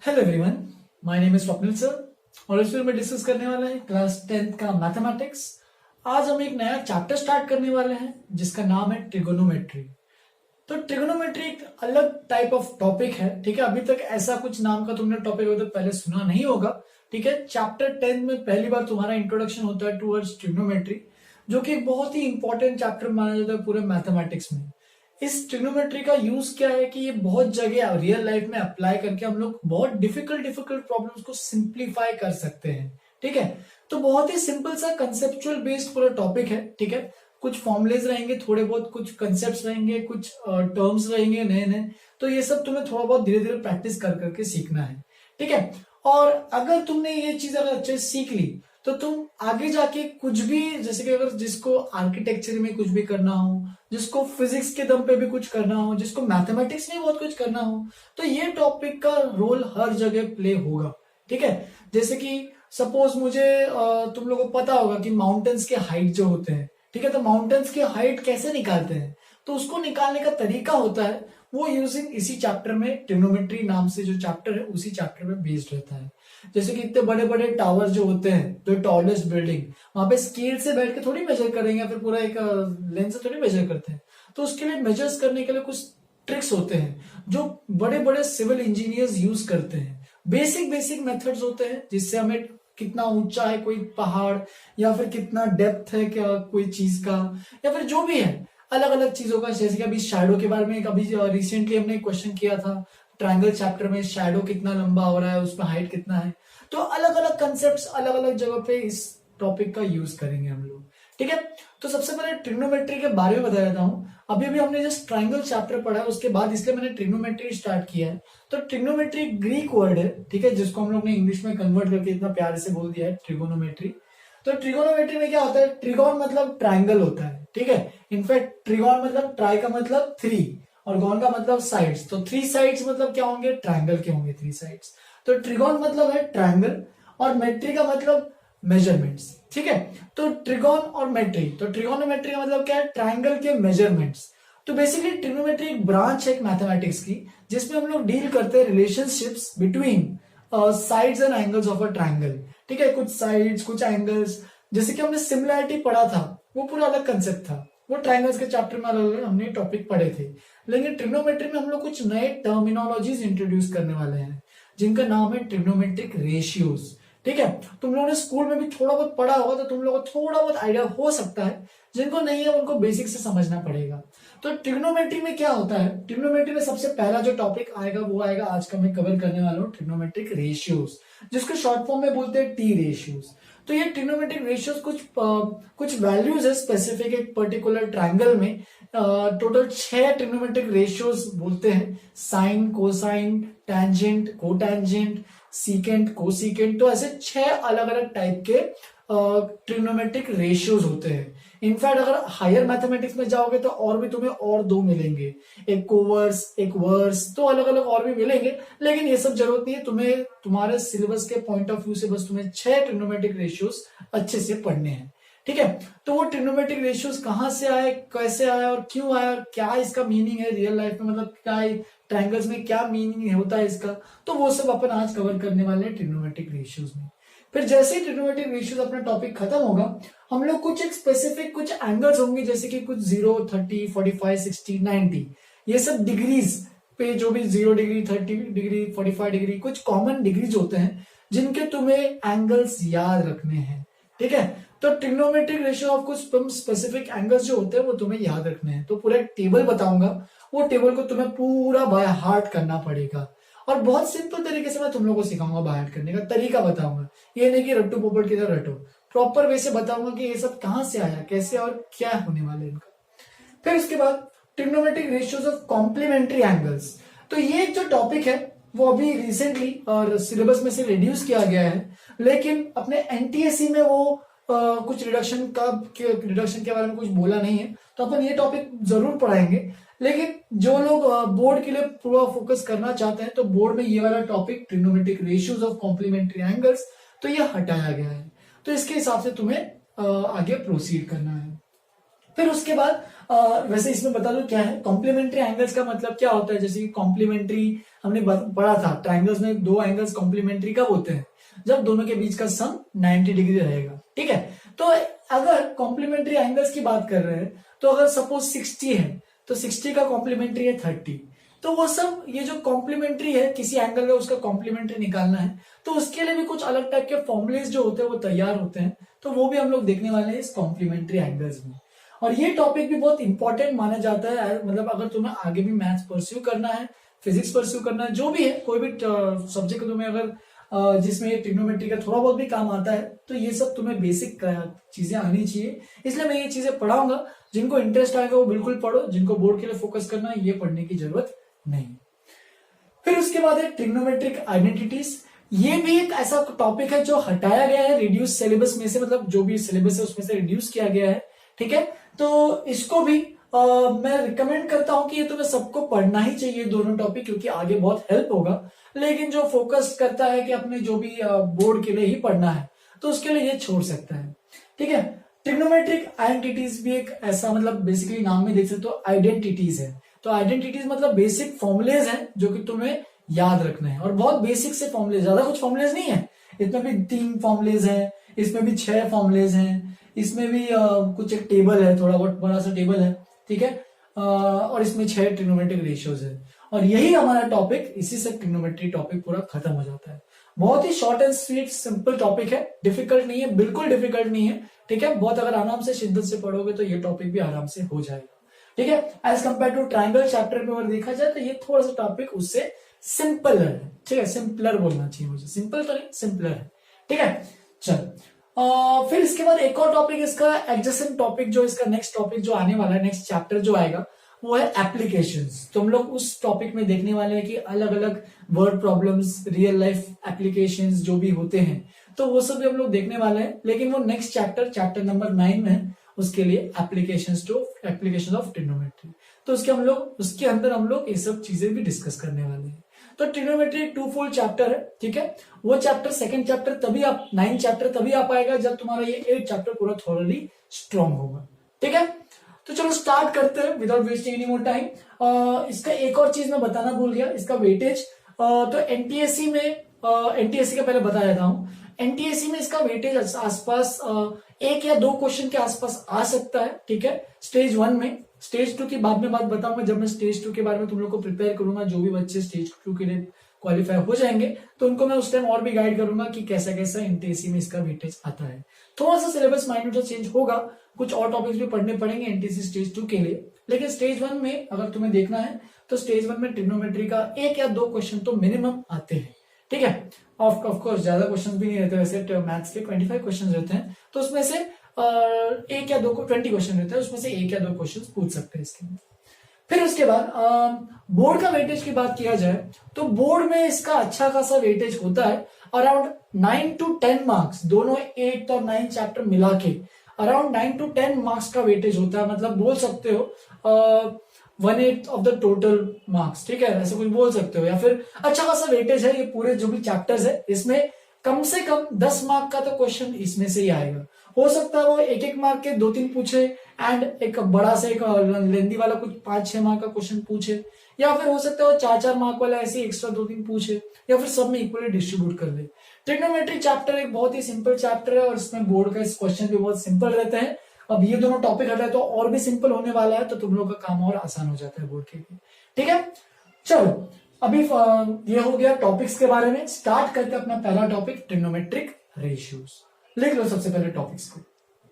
Hello everyone, my name is Swapnil sir और इस video में डिस्कस करने वाला है क्लास 10th का मैथमेटिक्स। आज हम एक नया चैप्टर स्टार्ट करने वाले हैं जिसका नाम है ट्रिगोनोमेट्री। तो ट्रिगोनोमेट्री एक अलग टाइप ऑफ टॉपिक है, ठीक है। अभी तक ऐसा कुछ नाम का तुमने टॉपिक अभी तक पहले सुना नहीं होगा, ठीक है। चैप्टर 10 में पहली बार तुम्हारा इंट्रोडक्शन होता है टुवर्ड्स ट्रिग्नोमेट्री, जो कि एक बहुत ही इंपॉर्टेंट चैप्टर माना जाता है पूरे मैथमेटिक्स में। इस ट्रिग्नोमेट्री का यूज क्या है कि ये बहुत जगह रियल लाइफ में अप्लाई करके हम लोग बहुत डिफिकल्ट प्रॉब्लम्स को सिंप्लीफाई कर सकते हैं, ठीक है। तो बहुत ही सिंपल सा कंसेप्चुअल बेस्ड पूरा टॉपिक है, ठीक है। कुछ फॉर्मुलेज रहेंगे, थोड़े बहुत कुछ कंसेप्ट रहेंगे, कुछ टर्म्स रहेंगे नए नए। तो ये सब तुम्हें थोड़ा बहुत धीरे धीरे प्रैक्टिस कर करके सीखना है, ठीक है। और अगर तुमने ये चीज अगर अच्छे से सीख ली तो तुम आगे जाके कुछ भी, जैसे कि अगर जिसको आर्किटेक्चर में कुछ भी करना हो, जिसको फिजिक्स के दम पे भी कुछ करना हो, जिसको मैथमेटिक्स में बहुत कुछ करना हो, तो ये टॉपिक का रोल हर जगह प्ले होगा, ठीक है। जैसे कि सपोज मुझे तुम लोगों को पता होगा कि माउंटेन्स के हाइट जो होते हैं, ठीक है। तो माउंटेन्स की हाइट कैसे निकालते हैं, तो उसको निकालने का तरीका होता है वो यूजिंग इसी चैप्टर में, ट्रिग्नोमेट्री नाम से जो चैप्टर है उसी चैप्टर में बेस्ड रहता है। जैसे कि इतने बड़े बड़े टावर जो होते हैं, जो टॉलेस्ट बिल्डिंग, वहां पे स्केल से बैठ के थोड़ी मेजर करेंगे, फिर पूरा एक लेंस से थोड़ी मेजर करते हैं। तो उसके लिए मेजर्स करने के लिए कुछ ट्रिक्स होते हैं जो बड़े बड़े सिविल इंजीनियर्स यूज करते हैं। बेसिक बेसिक मेथड्स होते हैं जिससे हमें कितना ऊंचा है कोई पहाड़, या फिर कितना डेप्थ है क्या कोई चीज का, या फिर जो भी है अलग अलग चीजों का। जैसे कि अभी शैडो के बारे में अभी रिसेंटली हमने एक क्वेश्चन किया था, ट्रायंगल चैप्टर में शैडो कितना लंबा हो रहा है, उसमें हाइट कितना है। तो अलग अलग कंसेप्ट अलग अलग जगह पे इस टॉपिक का यूज करेंगे हम लोग, ठीक है। तो सबसे पहले ट्रिग्नोमेट्री के बारे में बता देता हूँ। अभी अभी हमने जस्ट ट्रायंगल चैप्टर पढ़ा है, उसके बाद इसलिए मैंने ट्रिग्नोमेट्री स्टार्ट किया है। तो ट्रिग्नोमेट्री ग्रीक वर्ड है, ठीक है, जिसको हम लोग ने इंग्लिश में कन्वर्ट करके इतना प्यारे से बोल दिया है ट्रिगोनोमेट्री। तो ट्रिगोनोमेट्री में क्या होता है, ट्रिगोन मतलब ट्रायंगल होता है, ठीक है। इनफैक्ट ट्रिगोन मतलब ट्राई का मतलब थ्री और गॉन का मतलब साइड्स। तो थ्री साइड्स मतलब क्या होंगे, ट्रायंगल के होंगे थ्री साइड्स। तो ट्रिगोन मतलब है ट्रायंगल और मेट्री का मतलब मेजरमेंट्स, ठीक है। तो ट्रिगोन और मेट्री, तो ट्रिगोनोमेट्री का मतलब क्या है, ट्रायंगल के मेजरमेंट्स। तो बेसिकली ट्रिग्नोमेट्री एक ब्रांच है मैथमेटिक्स की, जिसमें हम लोग डील करते हैं relationships between sides and angles of a triangle, ठीक है। कुछ साइड्स कुछ एंगल्स, जैसे कि हमने सिमिलैरिटी पढ़ा था, वो पूरा अलग कंसेप्ट था, वो ट्रायंगल्स के चैप्टर में अलग अलग हमने टॉपिक पढ़े थे। लेकिन ट्रिग्नोमेट्री में हम लोग कुछ नए टर्मिनोलॉजीज इंट्रोड्यूस करने वाले हैं जिनका नाम है ट्रिग्नोमेट्रिक रेशियोज, ठीक है। तुम लोगों ने स्कूल में भी थोड़ा बहुत पढ़ा होगा तो तुम लोगों को थोड़ा बहुत आइडिया हो सकता है, जिनको नहीं है उनको बेसिक से समझना पड़ेगा। तो ट्रिग्नोमेट्री में क्या होता है, ट्रिग्नोमेट्री में सबसे पहला जो टॉपिक आएगा वो आएगा, आज का मैं कवर करने वाला हूँ ट्रिग्नोमेट्रिक रेशियोज, जिसको शॉर्ट फॉर्म में बोलते हैं टी रेशियोज। तो ये ट्रिग्नोमेट्रिक रेशियोज कुछ वैल्यूज है स्पेसिफिक एक पर्टिकुलर ट्रायंगल में। टोटल 6 ट्रिग्नोमेट्रिक रेशियोज बोलते हैं, sine, cosine, tangent, cotangent, secant, cosecant. तो ऐसे 6 अलग अलग टाइप के ट्रिग्नोमेट्रिक रेशियोज होते हैं। इनफैक्ट अगर हायर मैथमेटिक्स में जाओगे तो और भी तुम्हें और 2 मिलेंगे, एक कोवर्स एक वर्स, तो अलग अलग और भी मिलेंगे। लेकिन ये सब जरूरत नहीं है तुम्हें, तुम्हारे सिलेबस के पॉइंट ऑफ व्यू से बस तुम्हें 6 ट्रिग्नोमेट्रिक रेशियोज अच्छे से पढ़ने हैं, ठीक है। तो वो ट्रिग्नोमेट्रिक रेशियोज कहां से आए, कैसे आया और क्यों आया और क्या इसका मीनिंग है रियल लाइफ में, मतलब क्या ट्रायंगल्स में क्या मीनिंग होता है इसका, तो वो सब अपन आज कवर करने वाले हैं ट्रिग्नोमेट्रिक रेशियोज में। फिर जैसे ही ट्रिग्नोमेट्रिक रेशियोज अपना टॉपिक खत्म होगा, हम लोग कुछ एक स्पेसिफिक कुछ एंगल्स होंगे, जैसे कि कुछ 0, 30, 45, 60, 90, ये सब डिग्रीज पे, जो भी 0 डिग्री, 30 डिग्री, 45 डिग्री, कुछ कॉमन डिग्रीज होते हैं जिनके तुम्हें एंगल्स याद रखने हैं, ठीक है। तो ट्रिग्नोमेट्रिक रेशियो ऑफ कुछ स्पेसिफिक एंगल्स जो होते हैं वो तुम्हें याद रखने हैं। तो पूरा एक टेबल बताऊंगा, वो टेबल को तुम्हें पूरा बाय हार्ट करना पड़ेगा, और बहुत सिंपल तरीके से मैं तुम लोगों को सिखाऊंगा, बाय हार्ट करने का तरीका बताऊंगा। ये नहीं कि रट्टू पोपट की तरह रटो, प्रॉपर वे से बताऊंगा कि ये सब कहां से आया, कैसे और क्या होने वाले इनका। फिर उसके बाद trigonometric ratios of complementary angles. तो ये जो टॉपिक है वो अभी रिसेंटली और सिलेबस में से रिड्यूस किया गया है, लेकिन अपने एनटीएससी में वो कुछ रिडक्शन के बारे में कुछ बोला नहीं है, तो अपन ये टॉपिक जरूर पढ़ाएंगे। लेकिन जो लोग बोर्ड के लिए पूरा फोकस करना चाहते हैं तो बोर्ड में ये वाला topic trigonometric ratios of complementary angles, तो ये हटाया गया है। तो इसके हिसाब से तुम्हें आगे प्रोसीड करना है। फिर उसके बाद वैसे इसमें बता दो क्या है कॉम्प्लीमेंट्री एंगल्स का मतलब क्या होता है। जैसे कि कॉम्प्लीमेंट्री हमने पढ़ा था, ट्राइंगल्स में दो एंगल्स कॉम्प्लीमेंट्री कब होते हैं, जब दोनों के बीच का सम 90 डिग्री रहेगा। ठीक है, तो अगर कॉम्प्लीमेंट्री एंगल्स की बात कर रहे हैं तो अगर सपोज 60 है तो 60 का कॉम्प्लीमेंट्री है 30। तो वो सब ये जो कॉम्प्लीमेंट्री है किसी एंगल में उसका कॉम्प्लीमेंट्री निकालना है तो उसके लिए भी कुछ अलग टाइप के फॉर्मुलेज जो होते हैं वो तैयार होते हैं, तो वो भी हम लोग देखने वाले हैं इस कॉम्प्लीमेंट्री एंगल्स में। और ये टॉपिक भी बहुत इंपॉर्टेंट माना जाता है, मतलब अगर तुम्हें आगे भी मैथ्स परस्यू करना है, फिजिक्स परस्यू करना है, जो भी है कोई भी सब्जेक्ट तुम्हें अगर जिसमें ट्रिग्नोमेट्री का थोड़ा बहुत भी काम आता है तो ये सब तुम्हें बेसिक चीजें आनी चाहिए। इसलिए मैं ये चीजें पढ़ाऊंगा, जिनको इंटरेस्ट आएगा वो बिल्कुल पढ़ो, जिनको बोर्ड के लिए फोकस करना है ये पढ़ने की जरूरत नहीं। फिर उसके बाद है ट्रिग्नोमेट्रिक आइडेंटिटीज। ये भी एक ऐसा टॉपिक है जो हटाया गया है रिड्यूस सिलेबस में से, मतलब जो भी सिलेबस है उसमें से रिड्यूस किया गया है। ठीक है, तो इसको भी मैं रिकमेंड करता हूं कि ये तुम्हें सबको पढ़ना ही चाहिए दोनों टॉपिक, क्योंकि आगे बहुत हेल्प होगा। लेकिन जो फोकस करता है कि अपने जो भी बोर्ड के लिए ही पढ़ना है तो उसके लिए ये छोड़ सकता है। ठीक है, ट्रिग्नोमेट्रिक आइडेंटिटीज भी एक ऐसा, मतलब बेसिकली नाम में देख सकते हो आइडेंटिटीज है। तो आइडेंटिटीज मतलब बेसिक फॉर्मुलेज हैं जो कि तुम्हें याद रखना है, और बहुत बेसिक से फॉर्मुलेज, ज्यादा कुछ फॉर्मुलेज नहीं है। इसमें भी 3 फॉर्मुलेज हैं, इसमें भी 6 फॉर्मुलेज हैं, इसमें भी कुछ एक टेबल है, थोड़ा बहुत बड़ा सा टेबल है। ठीक है, और इसमें 6 ट्रिग्नोमेट्रिक रेशियोज है। और यही हमारा टॉपिक, इसी से ट्रिग्नोमेट्री टॉपिक पूरा खत्म हो जाता है। बहुत ही short and sweet simple topic है, डिफिकल्ट नहीं है, बिल्कुल डिफिकल्ट नहीं है। ठीक है, बहुत अगर आराम से शिद्दत से पढ़ोगे तो ये टॉपिक भी आराम से हो जाएगा। ठीक है, as compare to triangle chapter में अगर देखा जाए तो ये थोड़ा सा टॉपिक उससे सिंपल है। ठीक है, सिंपलर बोलना चाहिए मुझे, सिंपल तो नहीं, सिंपलर है। ठीक है, चल फिर इसके बाद एक और टॉपिक इसका एडजेसेंट टॉपिक, जो इसका नेक्स्ट टॉपिक जो आने वाला है, नेक्स्ट चैप्टर जो आएगा वो है एप्लीकेशंस। तो हम लोग उस टॉपिक में देखने वाले हैं कि अलग अलग word problems, real life applications जो भी होते हैं तो वो सब भी हम लोग देखने वाले हैं। लेकिन वो नेक्स्ट चैप्टर नंबर 9 में है, उसके लिए एप्लीकेशन ऑफ ट्रिग्नोमेट्री। तो उसके अंदर हम लोग ये सब चीजें भी डिस्कस करने वाले हैं। तो ट्रिग्नोमेट्री 2 फुल चैप्टर है। ठीक है, वो चैप्टर सेकंड चैप्टर तभी 9 चैप्टर तभी आ पाएगा जब तुम्हारा ये 8 चैप्टर पूरा थोरली स्ट्रॉन्ग होगा। ठीक है, तो चलो स्टार्ट करते हैं without wasting any more time. इसका एक और चीज मैं बताना भूल गया, इसका वेटेज। तो एनटीएससी में, एनटीएससी का पहले बता देता हूं, एनटीएससी में इसका वेटेज आसपास 1 या 2 क्वेश्चन के आसपास आ सकता है। ठीक है, स्टेज 1 में। स्टेज 2 की बाद में बात बताऊंगा, जब मैं स्टेज 2 के बारे में तुम लोग को प्रिपेयर करूंगा। जो भी बच्चे स्टेज 2 के लिए क्वालिफाई हो जाएंगे तो उनको मैं उस टाइम और भी गाइड करूंगा कि कैसा कैसा एनटीएससी में इसका वेटेज आता है। थोड़ा सा सिलेबस माइन्यूट सा चेंज होगा, कुछ और टॉपिक्स भी पढ़ने पड़ेंगे एनटीएससी स्टेज 2 के लिए। लेकिन स्टेज 1 में अगर तुम्हें देखना है तो स्टेज 1 में ट्रिग्नोमेट्री का 1 या 2 क्वेश्चन तो मिनिमम आते हैं। ठीक है, ऑफ कोर्स ज्यादा क्वेश्चन भी नहीं रहते, वैसे मैथ्स के 25 क्वेश्चन रहते हैं, तो उसमें से 1 या 2 को 20 क्वेश्चन रहते हैं, उसमें से 1 या 2 क्वेश्चन पूछ सकते हैं इसके। फिर उसके बाद बोर्ड का वेटेज की बात किया जाए तो बोर्ड में इसका अच्छा खासा वेटेज होता है, अराउंड 9 to 10 मार्क्स, दोनों 8 और 9 चैप्टर मिला के अराउंड 9 to 10 मार्क्स का वेटेज होता है। मतलब बोल सकते हो 1/8 ऑफ द टोटल मार्क्स। ठीक है, ऐसे कुछ बोल सकते हो, या फिर अच्छा खासा वेटेज है। ये पूरे जो भी चैप्टर्स है इसमें कम से कम 10 मार्क का तो क्वेश्चन इसमें से ही आएगा। हो सकता है वो 1-1 मार्क के 2-3 पूछे, एंड एक बड़ा सा एक लेंदी वाला कुछ 5-6 मार्क का क्वेश्चन पूछे, या फिर हो सकता है वो 4-4 मार्क वाला ऐसे एक्स्ट्रा 2-3 पूछे, या फिर सब में इक्वली डिस्ट्रीब्यूट कर ले। ट्रिग्नोमेट्री चैप्टर एक बहुत ही सिंपल चैप्टर है और इसमें बोर्ड का क्वेश्चन भी बहुत सिंपल रहते हैं। अब ये दोनों टॉपिक हटाए तो और भी सिंपल होने वाला है, तो तुम लोग का काम और आसान हो जाता है बोर्ड के लिए। ठीक है, चलो अभी ये हो गया टॉपिक्स के बारे में। स्टार्ट करते हैं अपना पहला टॉपिक, ट्रिग्नोमेट्रिक रेशियोज। लिख लो सबसे पहले टॉपिक्स को।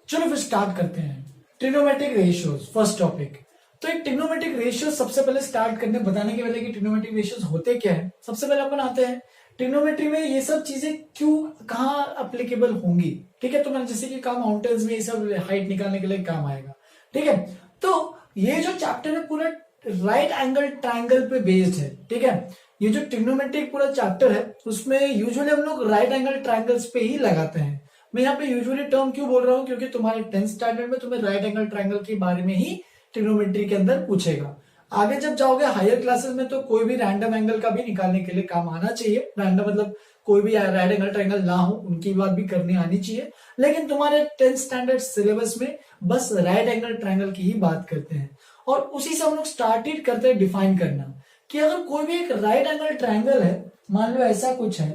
चलो फिर स्टार्ट करते हैं ट्रिग्नोमेट्रिक रेशियोज, फर्स्ट टॉपिक। तो एक ट्रिग्नोमेट्रिक रेशियो सबसे पहले स्टार्ट करने बताने के पहले कि ट्रिग्नोमेट्रिक रेशियोज होते क्या है, सबसे पहले अपन आते हैं ट्रिग्नोमेट्री में ये सब चीजें क्यों कहाँ अप्लीकेबल होंगी। ठीक है, तो मैंने जैसे कि कहा माउंटेन्स में ये सब हाइट निकालने के लिए काम आएगा। ठीक है, तो ये जो चैप्टर है पूरा राइट एंगल ट्राइंगल पे बेस्ड है। ठीक है, ये जो ट्रिग्नोमेट्रिक पूरा चैप्टर है उसमें यूजुअली हम लोग राइट एंगल ट्राइंगल्स पे ही लगाते हैं। मैं यहाँ पे यूजुअली टर्म क्यों बोल रहा हूँ, क्योंकि तुम्हारे 10th स्टैंडर्ड में तुम्हें राइट एंगल ट्राइंगल के बारे में ही ट्रिग्नोमेट्री के अंदर पूछेगा। आगे जब जाओगे हायर क्लासेस में तो कोई भी रैंडम एंगल का भी निकालने के लिए काम आना चाहिए। रैंडम मतलब कोई भी राइट एंगल ट्रायंगल ना हो उनकी बात भी करनी आनी चाहिए, लेकिन तुम्हारे 10th स्टैंडर्ड सिलेबस में बस राइट एंगल ट्रायंगल की ही बात करते हैं। और उसी से हम लोग स्टार्टेड करते हैं डिफाइन करना कि अगर कोई भी एक राइट एंगल ट्रायंगल है, मान लो ऐसा कुछ है,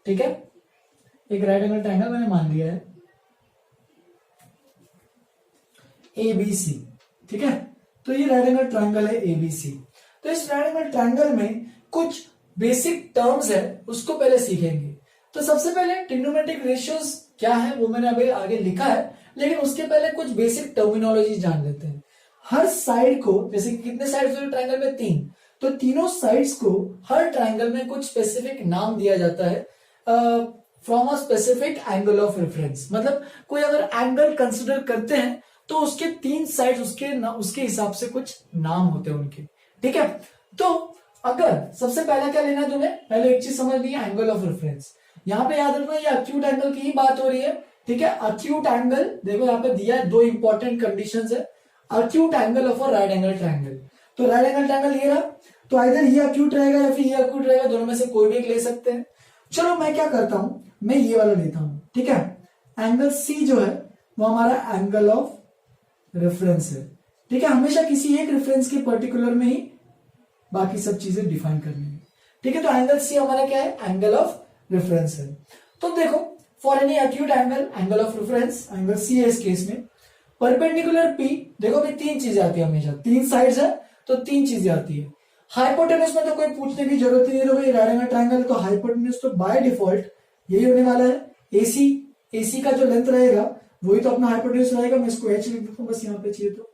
ठीक है, एक राइट एंगल ट्रायंगल मैंने मान लिया है ABC, ठीक है, तो ये राइट एंगल ट्रायंगल है ABC। तो इस राइट एंगल ट्रायंगल में कुछ बेसिक टर्म्स है, उसको पहले सीखेंगे। तो सबसे पहले ट्रिग्नोमेट्रिक रेशियोज क्या है वो मैंने अभी आगे लिखा है, लेकिन उसके पहले कुछ बेसिक टर्मिनोलॉजी जान लेते हैं। हर साइड को, जैसे कि कितने साइड्स हैं ट्रायंगल में 3, तो तीनों साइड्स को हर ट्रायंगल में कुछ स्पेसिफिक नाम दिया जाता है from a specific angle of reference. मतलब कोई अगर एंगल कंसिडर करते हैं तो उसके 3 साइड्स उसके हिसाब से कुछ नाम होते हैं उनके, ठीक है। तो अगर सबसे पहला क्या लेना है तुम्हें, पहले एक चीज समझनी है, एंगल ऑफ रेफरेंस। यहाँ पे याद रखना ये अक्यूट एंगल की ही बात हो रही है, ठीक है। अक्यूट एंगल देखो यहाँ पे दिया है, 2 इंपॉर्टेंट कंडीशंस है। Acute angle of a right angle triangle, तो राइट एंगल ट्रायंगल ये रहा, तो आइदर ये अक्यूट रहेगा या फिर ये अक्यूट रहेगा, दोनों में से कोई भी एक ले सकते हैं। चलो मैं क्या करता हूं, मैं ये वाला लेता हूं, ठीक है। एंगल C जो है वो हमारा एंगल ऑफ रेफरेंस है, ठीक है। हमेशा किसी एक रेफरेंस के पर्टिकुलर में ही बाकी सब चीजें डिफाइन करनी है, ठीक है। तो एंगल C हमारा क्या है, एंगल ऑफ रेफरेंस है। तो देखो for any acute angle, angle of reference angle C है इस केस में, परपेंडिकुलर P, देखो भाई 3 चीजें आती है हमेशा, 3 साइड्स है तो 3 चीजें आती है। हाइपोटेन्यूज में तो कोई पूछने की जरूरत ही नहीं रही, राइट एंगल ट्रायंगल तो हाइपोटेन्यूज तो बाय डिफॉल्ट यही होने वाला है। AC का जो लेंथ रहेगा वही तो अपना हाइपोटेन्यूज रहेगा। मैं इसको H लिख देता हूं बस यहाँ पे चाहिए तो,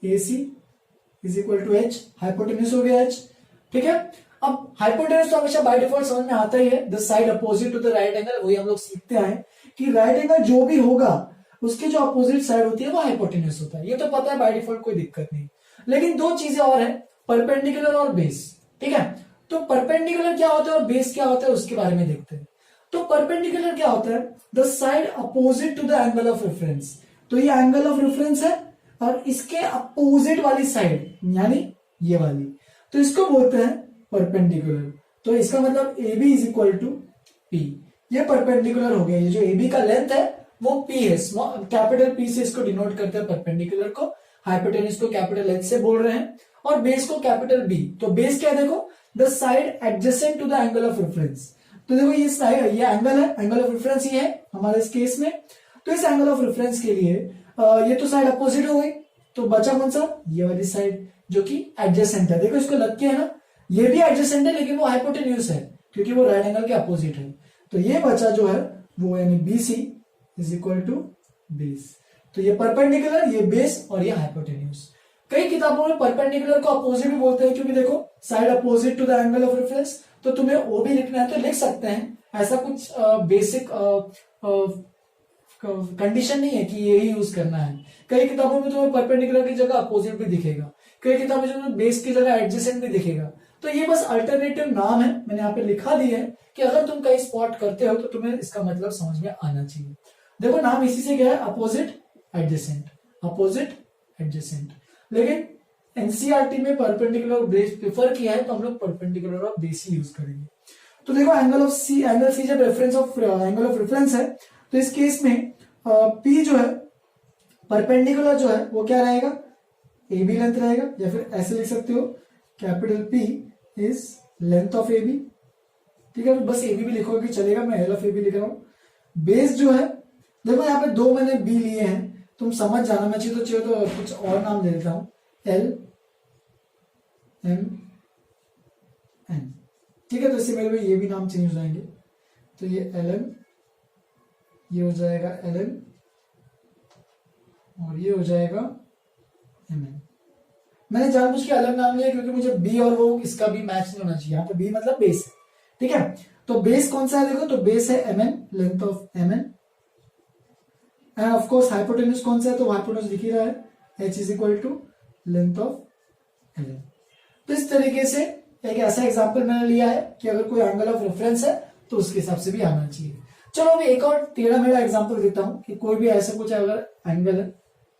AC is equal to H, hypotenuse हो गया H, ठीक है। अब हाइपोटेन्यूज तो हमेशा बाय डिफॉल्ट समझ में आता ही है, the side opposite to the right angle, वही हम लोग सीखते आए कि राइट एंगल जो भी होगा उसके जो अपोजिट साइड होती है वो हाइपोटेन्यूज होता है, ये तो पता है बाय डिफॉल्ट, कोई दिक्कत नहीं। लेकिन 2 चीजें और है, परपेंडिकुलर और बेस, ठीक है। तो परपेंडिकुलर क्या होता है और बेस क्या होता है उसके बारे में देखते हैं। तो परपेंडिकुलर क्या होता है, the side opposite to the angle of reference, तो ये एंगल ऑफ रेफरेंस है और इसके अपोजिट वाली साइड यानी ये वाली, तो इसको बोलते हैं परपेंडिकुलर। तो इसका मतलब AB is equal to P, ये परपेंडिकुलर हो गया। ये जो AB का लेंथ है वो P है, कैपिटल P से इसको डिनोट करते हैं परपेंडिकुलर को, हाइपोटेन्यूज को कैपिटल H से बोल रहे हैं और बेस को कैपिटल B। तो बेस क्या है, देखो the side adjacent to the angle of reference. तो देखो ये साइड, ये एंगल है, एंगल ऑफ रेफरेंस ये है हमारे इस केस में। तो इस एंगल ऑफ रेफरेंस के लिए ये तो साइड अपोजिट हो गई, तो बचा कौन सा, ये वाली साइड जो कि एडजेसेंट है। देखो इसको लग के है ना, ये भी एडजेसेंट है लेकिन वो हाइपोटेन्यूज है क्योंकि वो राइट एंगल के अपोजिट है। तो ये बचा जो है वो यानी BC is equal to base. तो ये परपेंडिकुलर, ये बेस और ये हाइपोटेन्यूज। कई किताबों में परपेंडिकुलर को अपोजिट भी बोलते हैं क्योंकि देखो side opposite to the angle of reference, तो तुम्हें वो भी लिखना है तो लिख सकते हैं, ऐसा कुछ बेसिक कंडीशन नहीं है कि यही यूज करना है। कई किताबों में तुम्हें परपेंडिकुलर की जगह अपोजिट भी दिखेगा, कई किताबों में तुम्हें बेस की जगह एडजेसेंट भी दिखेगा। तो ये बस अल्टरनेटिव नाम है, मैंने यहाँ पे लिखा दिया है कि अगर तुम कहीं स्पॉट करते हो तो तुम्हें इसका मतलब समझ में आना चाहिए। देखो नाम इसी से क्या है, अपोजिट एडजेसेंट, अपोजिट एडजेसेंट। लेकिन एनसीईआरटी में परपेंडिकुलर और बेस प्रेफर किया है तो हम लोग परपेंडिकुलर और बेस ही यूज करेंगे। तो देखो एंगल सी जब reference of angle of reference है तो इस केस में P जो है परपेंडिकुलर जो है वो क्या रहेगा, AB लेंथ रहेगा, या फिर ऐसे लिख सकते हो capital P is length of AB, ठीक है। बस AB भी लिखोगे चलेगा, मैं L ऑफ AB लिख रहा हूं। बेस जो है देखो यहाँ पे 2 मैंने B लिए हैं, तुम समझ जाना, मैं चाहिए तो कुछ और नाम दे देता हूं, L M N, ठीक है। तो इससे मेरे ये भी नाम चेंज हो जाएंगे, तो ये LM, ये हो जाएगा LN और ये हो जाएगा MN। मैंने जानबूझ के अलग नाम लिया क्योंकि मुझे B और वो इसका भी मैच नहीं होना चाहिए। यहाँ पे B मतलब बेस है, ठीक है। तो बेस कौन सा है, देखो तो बेस है MN, length of MN, and of course hypotenuse कौन सा है, तो हाइपोटेन्यूज दिख ही रहा है, H is equal to length of LN। तो इस तरीके से एक ऐसा एग्जांपल मैंने लिया है कि अगर कोई एंगल ऑफ रेफरेंस है तो उसके हिसाब से भी आना चाहिए। चलो अभी एक और टेढ़ा मेढ़ा एग्जांपल देता हूं कि कोई भी ऐसा कुछ अगर एंगल है,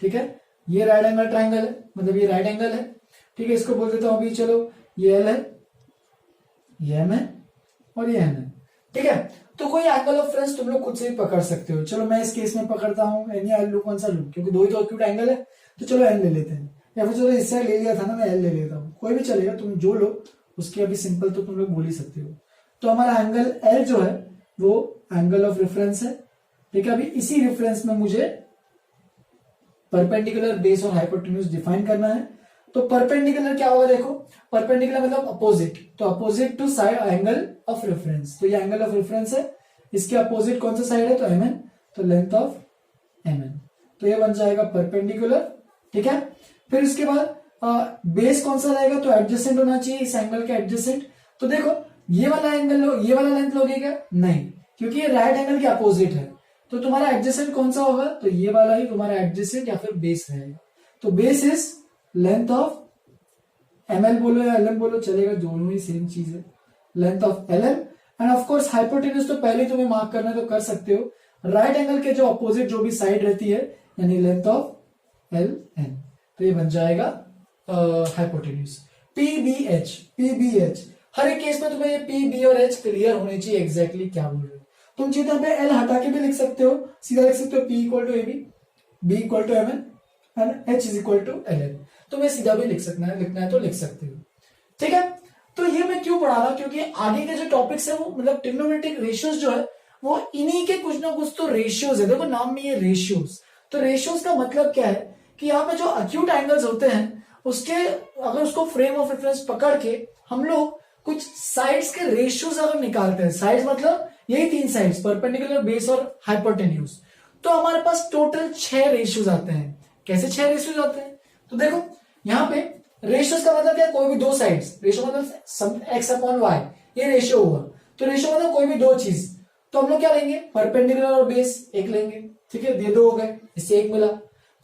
ठीक है, ये राइट एंगल ट्रायंगल है, मतलब ये राइट एंगल है, ठीक है, इसको बोल देता हूं अभी, चलो ये एल है, ये एम है और ये एन है। ठीक है, तो कोई एंगल ऑफ रेफरेंस तुम लोग खुद से भी पकड़ सकते हो। चलो मैं इस केस में पकड़ता हूँ एन या एल लू, कौन सा लू, क्योंकि दो ही तो एक्यूट एंगल है, तो चलो एन ले लेते हैं, या फिर चलो इससे ले लिया था ना, मैं एल ले लेता हूँ, कोई भी चलेगा, तुम जो लो उसकी अभी सिंपल तो तुम लोग बोल ही सकते हो। तो हमारा एंगल एल जो है वो एंगल ऑफ रेफरेंस है। ठीक है, अभी इसी रेफरेंस में मुझे परपेंडिकुलर, बेस और हाइपोटेन्यूज डिफाइन करना है। तो परपेंडिकुलर क्या होगा, देखो परपेंडिकुलर मतलब अपोजिट, तो opposite to side angle of reference, तो ये एंगल ऑफ रेफरेंस है, इसके अपोजिट कौन सा साइड है, तो एम एन, तो लेंथ ऑफ एम एन, तो ये बन जाएगा परपेंडिकुलर। ठीक है, फिर उसके बाद बेस कौन सा रहेगा, तो एडजेसेंट होना चाहिए इस एंगल के एडजेसेंट। तो देखो ये वाला एंगल लो, ये वाला लेंथ लोगे क्या, नहीं, क्योंकि ये राइट एंगल के अपोजिट है, तो तुम्हारा एडजेसेंट कौन सा होगा, तो ये वाला ही तुम्हारा एडजेसेंट या फिर बेस रहेगा। तो base is length of M L बोलो या एल एम बोलो, चलेगा, दोनों ही सेम चीज है, length of L M. And of course hypotenuse तो पहले तुम्हें मार्क करना है तो कर सकते हो, राइट एंगल के जो अपोजिट जो भी साइड रहती है, यानी लेंथ ऑफ एल एन, तो ये बन जाएगा हाइपोटेन्यूज। पीबीएच, पीबीएच हर एक केस में तुम्हें ये पी बी और एच क्लियर होनी चाहिए एग्जैक्टली क्या बोल रहे हो। तुम चीजें पे एल हटा के भी लिख सकते हो, सीधा लिख सकते हो P equal to A B equal to M N and H is equal to L N, तुम्हें सीधा भी लिखना है तो लिख सकते हो। ठीक है, तो ये मैं क्यों पढ़ा रहा हूं, क्योंकि आगे के जो टॉपिक्स है वो मतलब ट्रिग्नोमेट्रिक रेशियोज जो है वो इन्हीं के कुछ ना कुछ तो रेशियोज है। देखो नाम में ये रेशियोज, तो रेशियोज का मतलब क्या है कि यहाँ पे जो अक्यूट एंगल्स होते हैं उसके अगर उसको फ्रेम ऑफ रेफरेंस पकड़ के हम लोग कुछ साइड्स के रेशियोज अगर निकालते हैं, साइड्स मतलब यही तीन साइड्स, परपेंडिकुलर, बेस और हाइपोटेन्यूज, तो हमारे पास टोटल 6 रेशियोज आते हैं। कैसे 6 रेशियोज आते हैं, तो देखो यहाँ पे रेशियोज का मतलब क्या, कोई भी दो साइड्स, रेशियो मतलब एक्स अपॉन वाई, ये रेशियो होगा। तो रेशियो मतलब कोई भी दो चीज, तो हम लोग क्या लेंगे, परपेंडिकुलर और बेस एक लेंगे। ठीक है, ये दो हो गए, इससे एक मिला,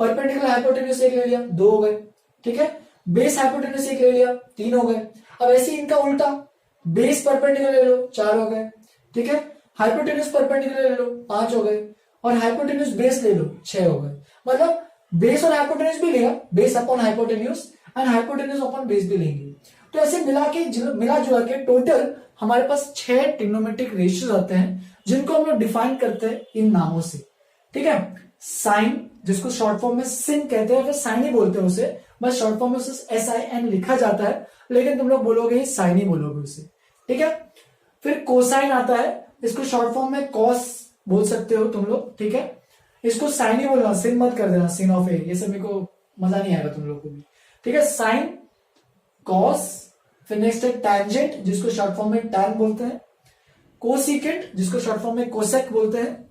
परपेंडिकुलर हाइपोटेन्यूज एक ले लिया, दो हो गए। ठीक है, बेस हाइपोटेन्यूज एक ले लिया, तीन हो गए। अब ऐसे इनका उल्टा, बेस परपेंडिकुलर ले लो, 4 हो गए। ठीक है, हाइपोटेन्यूज परपेंडिकुलर ले लो, 5 हो गए, और हाइपोटेन्यूज बेस ले लो, 6 हो गए। मतलब बेस और हाइपोटेन्यूज भी लिया, base upon hypotenuse and hypotenuse upon base भी लेंगे। तो ऐसे मिला जुला के टोटल हमारे पास 6 ट्रिग्नोमेट्रिक रेशियोज आते हैं, जिनको हम लोग डिफाइन करते हैं इन नामों से। ठीक है, साइन, जिसको शॉर्ट फॉर्म में सिन कहते हैं, फिर साइन ही बोलते हैं उसे, बस शॉर्ट फॉर्म में उसे SIN लिखा जाता है, लेकिन तुम लोग बोलोगे ही साइन ही बोलोगे उसे। ठीक है, फिर कोसाइन आता है, इसको शॉर्ट फॉर्म में कॉस बोल सकते हो तुम लोग। ठीक है, इसको साइन ही बोलना, सिन मत कर देना, सिन ऑफ ए, ये सब मेरे को मजा नहीं आएगा तुम लोग को भी। ठीक है, साइन, कॉस, फिर नेक्स्ट है टैंजेंट, जिसको शॉर्ट फॉर्म में टैन बोलते हैं, कोसिकेंट, जिसको शॉर्ट फॉर्म में कोसेक बोलते हैं,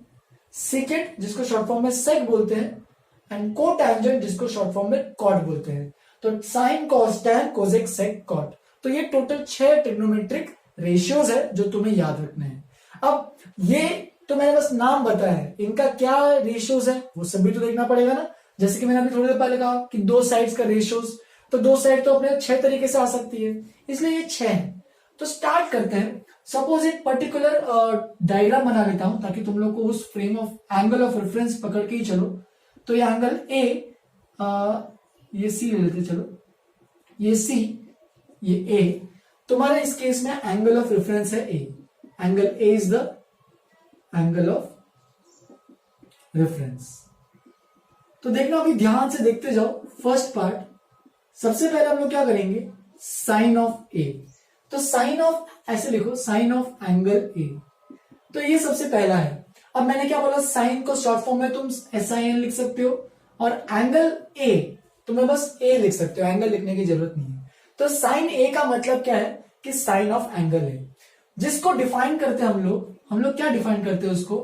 सिकेंट, जिसको शॉर्ट फॉर्म में सेक बोलते हैं, एंड कोटैंजेंट, जिसको शॉर्ट फॉर्म में कॉट बोलते हैं। तो साइन, कॉस, टैन, कोसेक, सेक, कॉट, तो ये टोटल 6 ट्रिग्नोमेट्रिक रेशियोज है जो तुम्हें याद रखने हैं। अब ये तो मैंने बस नाम बताया है, इनका क्या रेशियोज है वो सभी तो देखना पड़ेगा ना। जैसे कि मैंने अभी थोड़ी देर पहले कहा कि दो साइड्स का रेशियोज, तो दो साइड तो अपने 6 तरीके से आ सकती है, इसलिए ये 6 है। तो स्टार्ट करते हैं। सपोज एक पर्टिकुलर डायग्राम बना लेता हूं ताकि तुम लोग को उस frame of angle of reference पकड़ के ही चलो। तो ये एंगल ए, ये सी ले लेते, चलो ये सी, ये ए, तुम्हारे इस केस में एंगल ऑफ रेफरेंस है A, angle A is the angle of reference. तो देखना अभी ध्यान से देखते जाओ। फर्स्ट पार्ट, सबसे पहले हम लोग क्या करेंगे, साइन ऑफ ए। तो साइन ऑफ, ऐसे लिखो, साइन ऑफ एंगल ए, तो ये सबसे पहला है। अब मैंने क्या बोला, साइन को शॉर्ट फॉर्म में तुम SIN लिख सकते हो, और एंगल ए तुम्हें बस ए लिख सकते हो, एंगल लिखने की जरूरत नहीं है। तो साइन ए का मतलब क्या है कि साइन ऑफ एंगल है, जिसको डिफाइन करते हैं हम लोग क्या डिफाइन करते हैं उसको,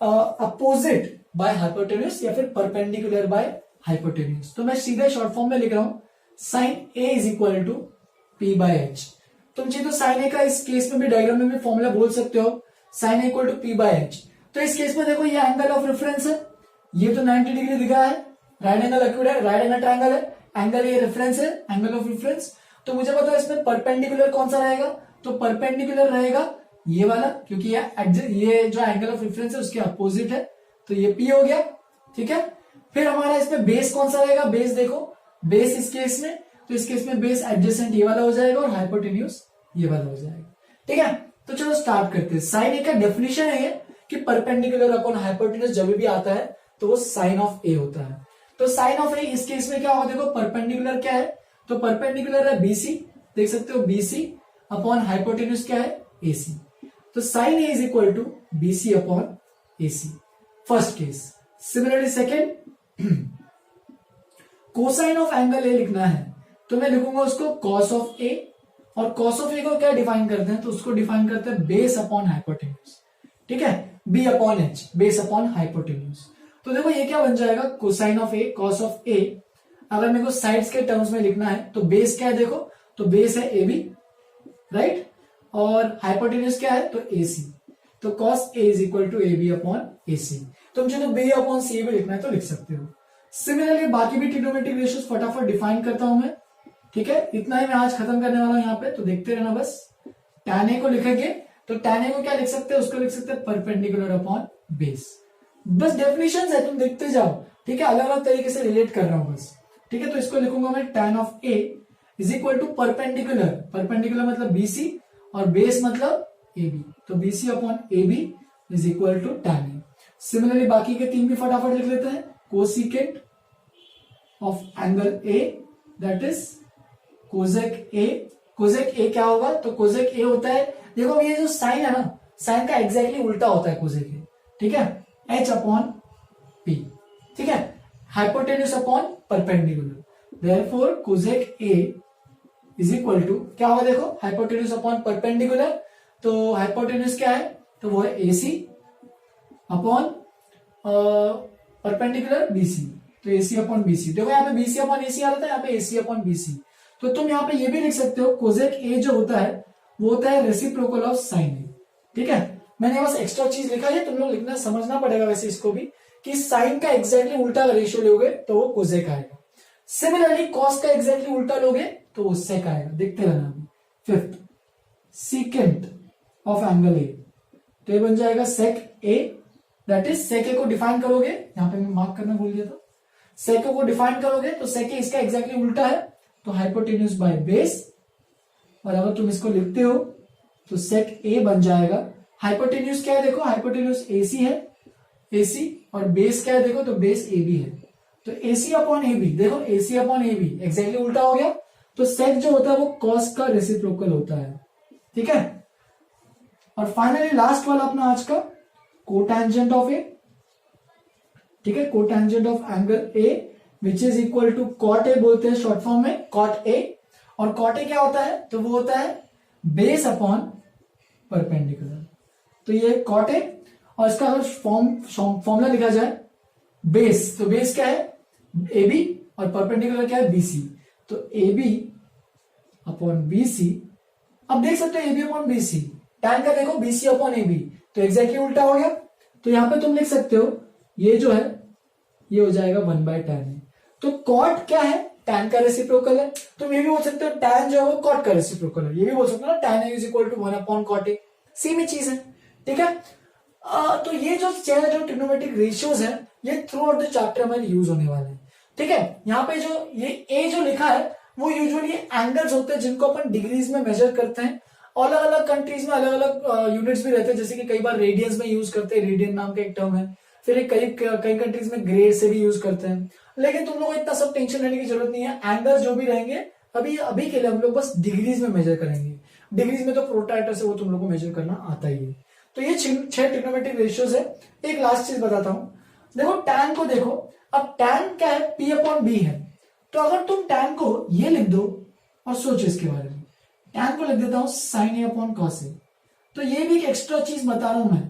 अपोजिट बाय हाइपोटेन्यूज या फिर परपेंडिकुलर बाय हाइपोटेन्यूज। तो मैं सीधे शॉर्ट फॉर्म में लिख रहा हूं, sine A is equal to P by H. तुम चाहिए तो साइन ए का इस केस में भी डायग्राम में भी फॉर्मूला बोल सकते हो, sine A equal to P by H. तो इस केस में देखो ये एंगल ऑफ रेफरेंस है, ये तो 90 डिग्री दिखा है, राइट एंगल एक्यूट है, राइट एंगल ट्रायंगल है, एंगल ये रेफरेंस है, एंगल ऑफ रेफरेंस। तो मुझे पता है इसमें परपेंडिकुलर कौन सा रहेगा, तो परपेंडिकुलर रहेगा ये वाला, क्योंकि ये जो एंगल ऑफ रेफरेंस है उसके अपोजिट है, तो ये P हो गया। ठीक है, फिर हमारा इसमें बेस कौन सा रहेगा, बेस देखो, बेस इस केस में तो इस केस में बेस एडजेसेंट ये वाला हो जाएगा और हाइपोटेन्यूज ये वाला हो जाएगा। ठीक है, तो चलो स्टार्ट करते हैं। साइन ए का डेफिनेशन है कि परपेंडिकुलर अपॉन हाइपोटेन्यूज जब भी आता है तो वो साइन ऑफ ए होता है। तो साइन ऑफ ए इस केस में क्या होगा, देखो परपेंडिकुलर क्या है, तो परपेंडिकुलर है बीसी, देख सकते हो बीसी अपॉन हाइपोटेन्यूज क्या है एसी। तो sine A is equal to BC upon AC, first case. Similarly second, cosine of angle A लिखना है तो मैं लिखूंगा उसको कॉस ऑफ ए, और कॉस ऑफ ए को क्या डिफाइन करते हैं, तो उसको डिफाइन करते हैं बेस अपॉन हाइपोटेन्यूज। ठीक है, B upon H, base upon hypotenuse. तो देखो ये क्या बन जाएगा, cosine of A cos of A. अगर मेरे को साइड्स के टर्म्स में लिखना है तो बेस क्या है, देखो तो बेस है ए बी, राइट, और हाइपोटेन्यूज क्या है तो ए सी। तो cos A is equal to A B upon A C. तुम चाहे तो बी अपॉन सी भी लिखना है तो लिख सकते हो। सिमिलरली बाकी भी ट्रिग्नोमेट्रिक रेशियोज फटाफट डिफाइन करता हूं मैं। ठीक है, इतना ही मैं आज खत्म करने वाला हूं यहाँ पे, तो देखते रहना बस। tan a को लिखेंगे तो tan a को क्या लिख सकते हैं, उसको लिख सकते हैं परपेंडिकुलर अपॉन बेस। बस डेफिनेशंस है, तुम देखते जाओ। ठीक है, अलग अलग तरीके से रिलेट कर रहा हूं बस। ठीक है, तो इसको लिखूंगा मैं tan of a is equal to perpendicular, perpendicular मतलब BC और बेस मतलब AB, तो BC upon AB is equal to tan a। Similarly बाकी के तीन भी फटाफट लिख लेते हैं। Cosecant of angle A that is cosec A. Cosec A क्या होगा, तो कोजेक ए होता है, देखो ये जो साइन है ना, साइन का एग्जैक्टली उल्टा होता है कोजेक ए। ठीक है, एच अपॉन पी। ठीक है, hypotenuse upon perpendicular, therefore cosec A is equal to क्या होगा, देखो हाइपोटेन्यूज अपॉन परपेंडिकुलर, तो हाइपोटेन्यूज क्या है, तो वो है एसी अपॉन परपेंडिकुलर बीसी, तो एसी अपॉन बीसी। देखो यहाँ पे बीसी अपॉन एसी आ रहा था, यहाँ पे एसी अपॉन बीसी। तो तुम यहाँ पे ये भी लिख सकते हो, कोजेक ए जो होता है वो होता है रेसिप्रोकल ऑफ साइन ए। ठीक है, मैंने बस एक्स्ट्रा चीज लिखा है, तुम लोग लिखना समझना पड़ेगा वैसे इसको भी, कि साइन का एग्जैक्टली उल्टा रेशियो लोगे तो वो कोजेक आएगा। सिमिलरली कॉस का एग्जैक्टली उल्टा लोगे तो वो सेक आएगा। देखते रहना। फिफ्थ, सीकेंट ऑफ एंगल ए, तो ये बन जाएगा सेक ए, दैट इज सेक ए को डिफाइन करोगे, यहाँ पे मैं मार्क करना भूल गया था, सेक ए को डिफाइन करोगे तो सेक ए इसका एग्जैक्टली उल्टा है, तो हाइपोटेन्यूज बाय बेस, और अगर तुम इसको लिखते हो तो सेक ए बन जाएगा। हाइपोटेन्यूज क्या है, देखो हाइपोटेन्यूज एसी है, एसी, और बेस क्या है, देखो तो बेस ए बी है, तो एसी अपॉन ए बी, देखो AC upon A B exactly उल्टा हो गया, तो सेक जो होता है वो कॉस का रेसिप्रोकल होता है। ठीक है, और फाइनली लास्ट वाला अपना आज का कोटेंजेंट ऑफ ए। ठीक है, cotangent of angle A which is equal to cot A बोलते हैं शॉर्ट फॉर्म में, कॉट ए। और कॉट ए क्या होता है, तो वो होता है बेस अपॉन परपेंडिकुलर, तो ये कॉट ए, और इसका अगर फॉर्मूला लिखा जाए बेस, तो बेस क्या है ए बी और परपेंडिकुलर क्या है बीसी, तो ए बी अपॉन बीसी। अब देख सकते हो A B upon BC, tan का देखो बीसी अपॉन ए बी, तो एग्जैक्टली उल्टा हो गया, तो यहां पे तुम लिख सकते हो ये जो है ये हो जाएगा 1/tan। तो कॉट क्या है, tan का रेसिप्रोकल है, तुम ये भी बोल सकते हो tan जो है वो कॉट का रेसिप्रोकल है, ये भी बोल सकते हो ना tan is equal to 1 upon cot A, same ही चीज है। ठीक है, तो ये जो ट्रिग्नोमेट्रिक रेशियोज है ये थ्रू आउट द चैप्टर हमारे यूज होने वाले हैं। ठीक है, यहाँ पे जो ये ए जो लिखा है वो यूजुअली एंगल्स होते हैं जिनको अपन डिग्रीज में मेजर करते हैं। अलग अलग कंट्रीज में अलग अलग यूनिट्स भी रहते हैं, जैसे कि कई बार रेडियंस में यूज करते हैं, रेडियन नाम का एक टर्म है, फिर कई कंट्रीज में ग्रेड से भी यूज करते हैं। लेकिन तुम लोग को इतना सब टेंशन लेने की जरूरत नहीं है, एंगल्स जो भी रहेंगे अभी अभी के लिए हम लोग बस डिग्रीज में मेजर करेंगे। डिग्रीज में तो प्रोट्रैक्टर से वो तुम लोग को मेजर करना आता ही है। तो ये 6 ट्रिग्नोमेट्रिक रेशियोज है। एक लास्ट चीज बताता हूं, देखो tan को देखो, अब tan क्या है P अपॉन बी है, तो अगर तुम tan को ये लिख दो और सोचो इसके बारे में, tan को लिख देता हूं sin a upon cos a, तो ये भी एक एक्स्ट्रा चीज बता रहा हूं मैं,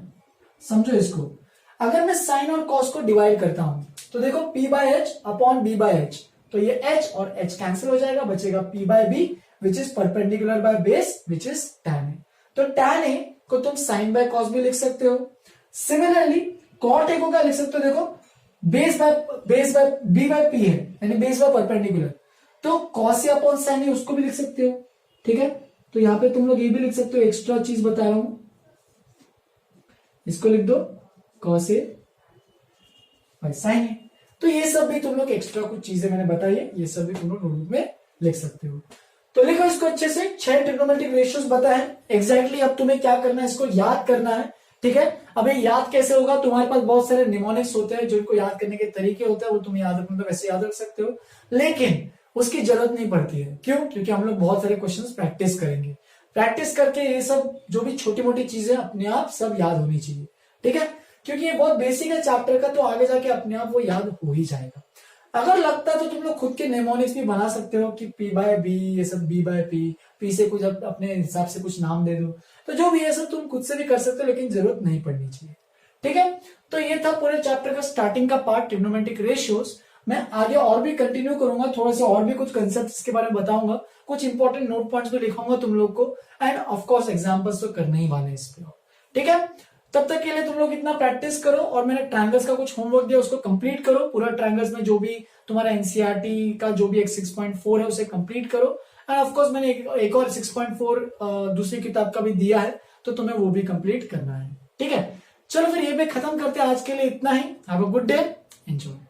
समझो इसको। अगर मैं साइन और कॉस को डिवाइड करता हूं तो देखो P by H upon B bye H, तो ये H और H कैंसिल हो जाएगा, बचेगा P by B which is perpendicular by base which is tan a। तो tan a को तुम साइन बाय कॉस भी लिख सकते हो। सिमिलरली कॉट ए को क्या लिख सकते हो, देखो base by B by P है, यानी बेस बाय परपेंडिकुलर, तो cos A upon sine A उसको भी लिख सकते हो। ठीक है, तो यहां पे तुम लोग ये भी लिख सकते हो, एक्स्ट्रा चीज बता रहा हूं, इसको लिख दो कॉस ए बाय साइन ए। तो ये सब भी तुम लोग एक्स्ट्रा कुछ चीजें मैंने बताई है, ये सब भी तुम लोग नोटबुक में लिख सकते हो। तो लिखो इसको अच्छे से, 6 ट्रिग्नोमेट्रिक रेशियोज बताए एग्जैक्टली। अब तुम्हें क्या करना है, इसको याद करना है, ठीक है। अब ये याद कैसे होगा, तुम्हारे पास बहुत सारे निमोनिक्स होते हैं जिनको याद करने के तरीके होते हैं, वो तुम याद रखना तो वैसे याद रख सकते हो, लेकिन उसकी जरूरत नहीं पड़ती है। क्यों? क्योंकि हम लोग बहुत सारे क्वेश्चंस प्रैक्टिस करेंगे। प्रैक्टिस करके ये सब जो भी छोटी मोटी चीजें अपने आप सब याद होनी चाहिए, ठीक है। क्योंकि ये बहुत बेसिक है चैप्टर का, तो आगे जाके अपने आप वो याद हो ही जाएगा। अगर लगता है तो तुम लोग खुद के नेमोनिक्स भी बना सकते हो कि P बाय बी, ये सब B बाय पी से कुछ अपने हिसाब से कुछ नाम दे दो, तो जो भी है सब तुम खुद से भी कर सकते हो, लेकिन जरूरत नहीं पड़नी चाहिए, ठीक है। तो ये था पूरे चैप्टर का स्टार्टिंग का पार्ट, ट्रिग्नोमेट्रिक रेशियोज। मैं आगे और भी कंटिन्यू करूंगा, थोड़ा सा और भी कुछ कंसेप्ट के बारे में बताऊंगा, कुछ इंपॉर्टेंट नोट पॉइंट्स भी लिखाऊंगा तुम लोग को, एंड ऑफकोर्स एग्जाम्पल्स तो करने ही वाले इस पे, ठीक है। तब तक के लिए तुम लोग इतना प्रैक्टिस करो, और मैंने ट्रायंगल्स का कुछ होमवर्क दिया उसको कंप्लीट करो। पूरा ट्रायंगल्स में जो भी तुम्हारा एनसीईआरटी का जो भी एक 6.4 है उसे कंप्लीट करो, एंड ऑफ कोर्स मैंने एक और 6.4 दूसरी किताब का भी दिया है, तो तुम्हें वो भी कंप्लीट करना है, ठीक है। चलो फिर ये पे खत्म करते हैं, आज के लिए इतना ही। Have a good day, enjoy.